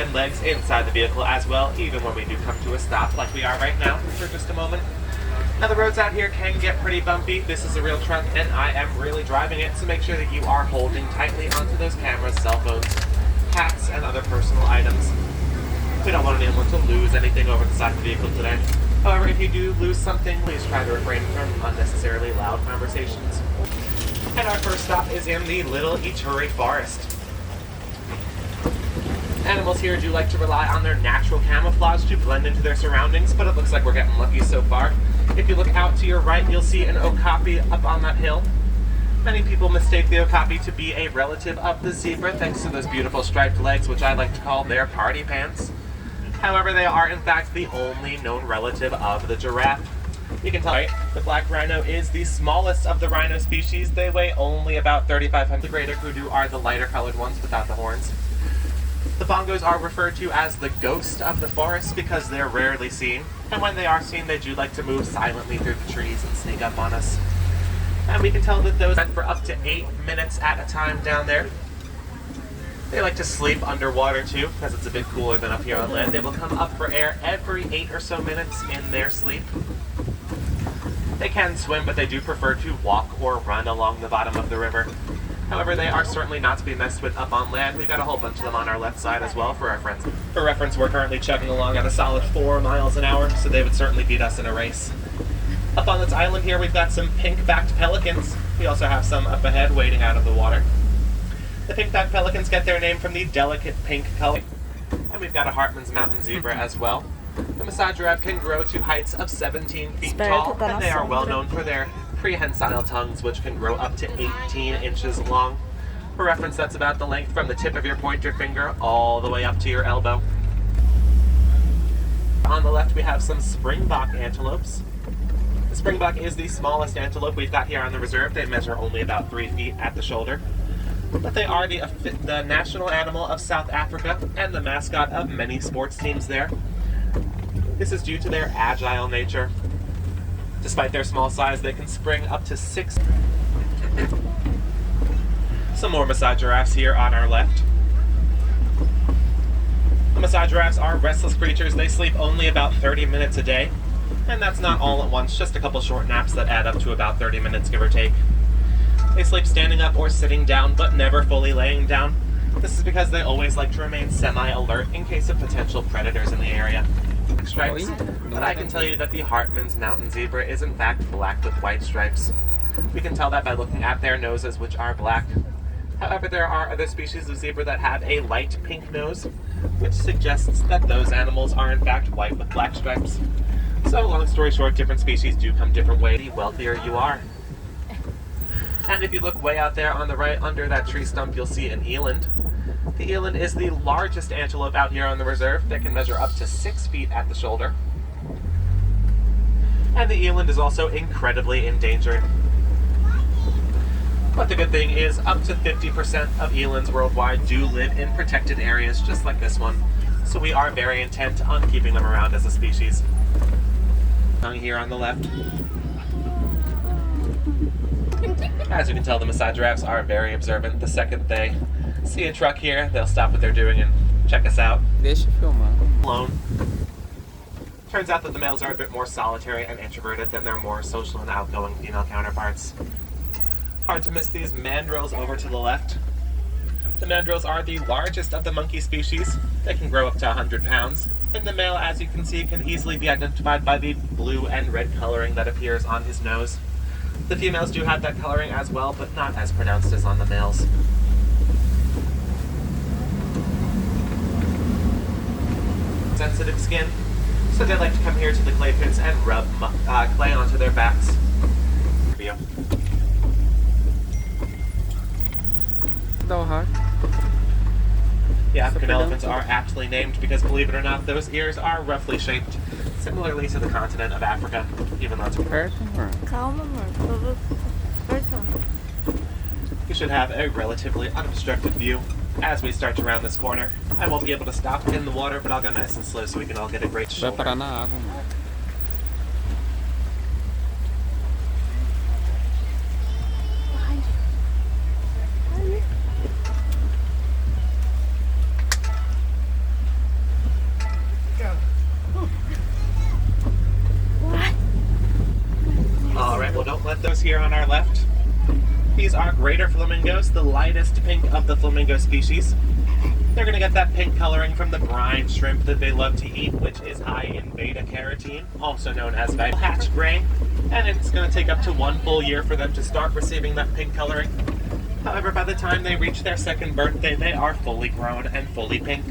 and legs inside the vehicle as well, even when we do come to a stop like we are right now for just a moment. Now the roads out here can get pretty bumpy. This is a real truck and I am really driving it, so make sure that you are holding tightly onto those cameras, cell phones, hats, and other personal items. We don't want anyone to lose anything over the side of the vehicle today. However, if you do lose something, please try to refrain from unnecessarily loud conversations. And our first stop is in the Little Ituri Forest. Animals here do like to rely on their natural camouflage to blend into their surroundings, but it looks like we're getting lucky so far. If you look out to your right, you'll see an okapi up on that hill. Many people mistake the okapi to be a relative of the zebra thanks to those beautiful striped legs, which I like to call their party pants. However, they are in fact the only known relative of the giraffe. You can tell, right? The black rhino is the smallest of the rhino species. They weigh only about 3,500. The greater kudu are the lighter colored ones without the horns. The bongos are referred to as the ghost of the forest because they're rarely seen. And when they are seen, they do like to move silently through the trees and sneak up on us. And we can tell that those for up to 8 minutes at a time down there. They like to sleep underwater too, because it's a bit cooler than up here on land. They will come up for air every 8 or so minutes in their sleep. They can swim, but they do prefer to walk or run along the bottom of the river. However, they are certainly not to be messed with up on land. We've got a whole bunch of them on our left side as well for reference. For reference, we're currently chugging along at a solid 4 miles an hour, so they would certainly beat us in a race. Up on this island here, we've got some pink-backed pelicans. We also have some up ahead waiting out of the water. The pink-backed pelicans get their name from the delicate pink color. And we've got a Hartman's mountain zebra as well. The Maasai giraffe can grow to heights of 17 feet tall, and they are well known for their prehensile tongues, which can grow up to 18 inches long. For reference, that's about the length from the tip of your pointer finger all the way up to your elbow. On the left, we have some springbok antelopes. The springbok is the smallest antelope we've got here on the reserve. They measure only about 3 feet at the shoulder. But they are the national animal of South Africa and the mascot of many sports teams there. This is due to their agile nature. Despite their small size, they can spring up to 6. Some more Maasai giraffes here on our left. The Maasai giraffes are restless creatures. They sleep only about 30 minutes a day. And that's not all at once, just a couple short naps that add up to about 30 minutes, give or take. They sleep standing up or sitting down, but never fully laying down. This is because they always like to remain semi-alert in case of potential predators in the area. Stripes, but I can tell you that the Hartman's mountain zebra is in fact black with white stripes. We can tell that by looking at their noses, which are black. However, there are other species of zebra that have a light pink nose, which suggests that those animals are in fact white with black stripes. So, long story short, different species do come different ways, the wealthier you are. And if you look way out there on the right under that tree stump, you'll see an eland. The eland is the largest antelope out here on the reserve. They can measure up to 6 feet at the shoulder. And the eland is also incredibly endangered. But the good thing is up to 50% of elands worldwide do live in protected areas just like this one. So we are very intent on keeping them around as a species. Here on the left. As you can tell, the Maasai giraffes are very observant. The second they see a truck here, they'll stop what they're doing and check us out. Deixa eu filmar. Alone. Turns out that the males are a bit more solitary and introverted than their more social and outgoing female counterparts. Hard to miss these mandrills over to the left. The mandrills are the largest of the monkey species. They can grow up to 100 pounds. And the male, as you can see, can easily be identified by the blue and red coloring that appears on his nose. The females do have that coloring as well, but not as pronounced as on the males. Sensitive skin, so they like to come here to the clay pits and rub clay onto their backs. The African elephants are aptly named because, believe it or not, those ears are roughly shaped similarly to the continent of Africa, even though it's You should have a relatively unobstructed view as we start to round this corner. I won't be able to stop in the water, but I'll go nice and slow so we can all get a great shoulder. Vai parar na água, mano. those here on our left. These are greater flamingos, the lightest pink of the flamingo species. They're going to get that pink coloring from the brine shrimp that they love to eat, which is high in beta-carotene, also known as hatch gray, and it's going to take up to 1 full year for them to start receiving that pink coloring. However, by the time they reach their second birthday, they are fully grown and fully pink.